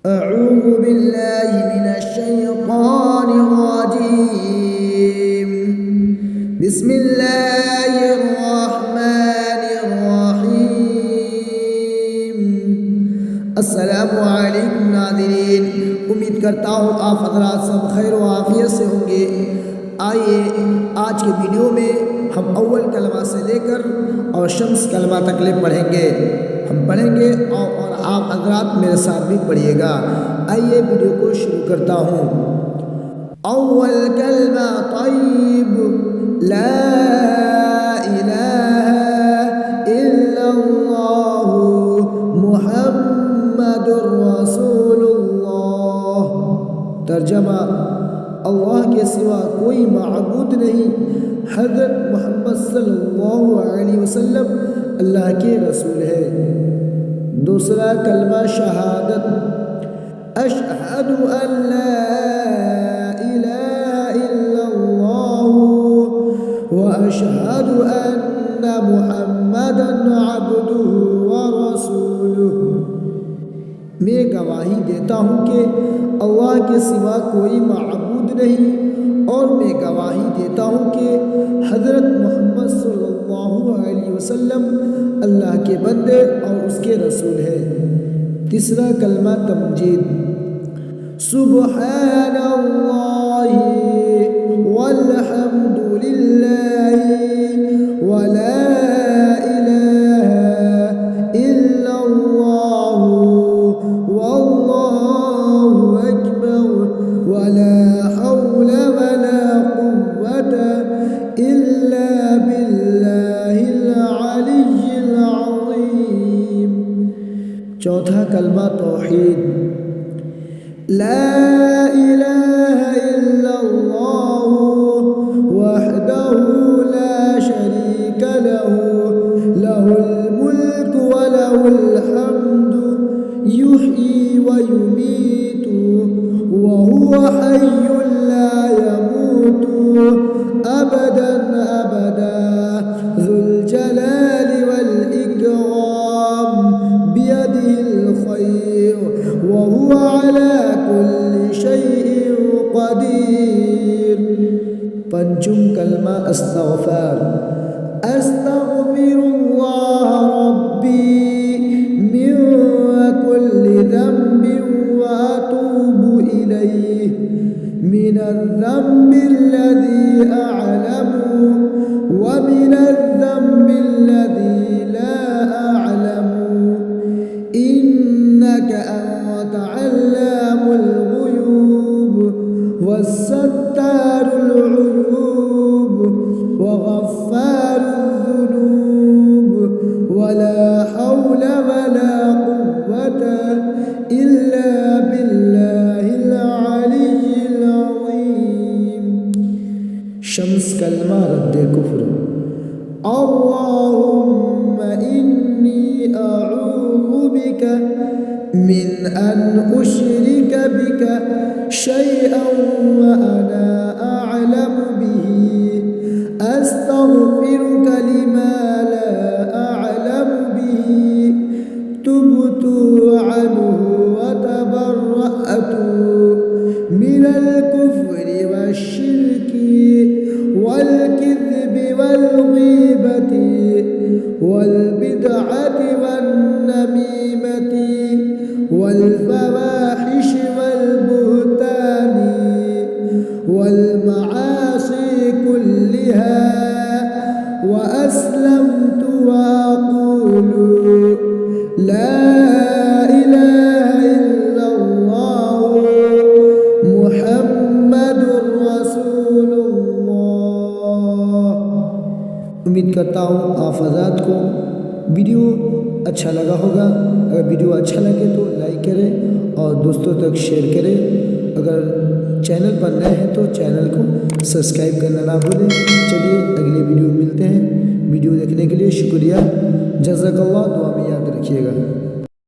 أعوذ بالله من الشيطان الرجيم. بسم الله الرحمن الرحيم. السلام علیکم ناظرین، امید کرتا ہوں آپ حضرات سب خیر و عافیت سے ہوں گے۔ آئیے آج کے ویڈیو میں ہم اول کلمہ سے لے کر اور شمس کلمہ تک پڑھیں گے۔ ہم پڑھیں گے اور آپ حضرات میرے ساتھ بھی پڑھیے گا۔ آئیے ویڈیو کو شروع کرتا ہوں۔ اول کلمہ طیب، لا الہ الا اللہ محمد رسول اللہ۔ ترجمہ: اللہ کے سوا کوئی معبود نہیں، حضرت محمد صلی اللہ علیہ وسلم اللہ کے رسول ہے۔ دوسرا کلمہ شہادت، اشہد ان لا الہ الا اللہ واشہد ان محمدا عبدہ ورسولہ۔ میں گواہی دیتا ہوں کہ اللہ کے سوا کوئی معبود نہیں، اور میں گواہی دیتا ہوں کہ حضرت محمد صلی اللہ علیہ وسلم اللہ کے بندے اور اس کے رسول ہے۔ تیسرا کلمہ تمجید، سبحان اللہ والحمد للہ ولا الہ الا اللہ واللہ اکبر ولا حول ولا قوة الا باللہ العلی العظیم۔ چوتھا کلمہ توحید، لا الہ الا اللہ وحدہ لا شریک لہ، لہ الملک ولہ الحمد یحیی ویمیت وہو حی لا یموت ابدا ابدا ذو الجلال والاکرام بیدہ الخیر وہو علی کل شیء قدیر۔ پنچم کلمہ استغفار، استغفر اللہ ربی من کل ذنب واتوب الیہ، من الذنب الذی اعلم ومن الذنب الذی لا اعلم انک انت علام الغیوب والستار العیوب وغفار الذنوب ولا حول ولا قوة إلا بالله العلي العظيم۔ شمس کلمہ رد کفر، اللهم إني أعوذ بك من أن أشرك بك شيئا وأنا أعلم به، أستغفرك لما لا أعلم به، تبت عنه وتبرأت من الكفر والشرك والكذب والغيبة والبدعة والنميمة والفواحش والبهتان والمعاصي كلها، وأسلمت وأقول لا إله إلا الله محمد رسول اللہ۔ امید کرتا ہوں آپ حضرات کو ویڈیو اچھا لگا ہوگا۔ اگر ویڈیو اچھا لگے تو لائک کریں اور دوستوں تک شیئر کریں۔ اگر چینل پر نئے ہیں تو چینل کو سبسکرائب کرنا نہ بھولیں۔ چلیے اگلے ویڈیو ملتے ہیں۔ ویڈیو دیکھنے کے لیے شکریہ، جزاک اللہ، دعا میں یاد رکھیے گا۔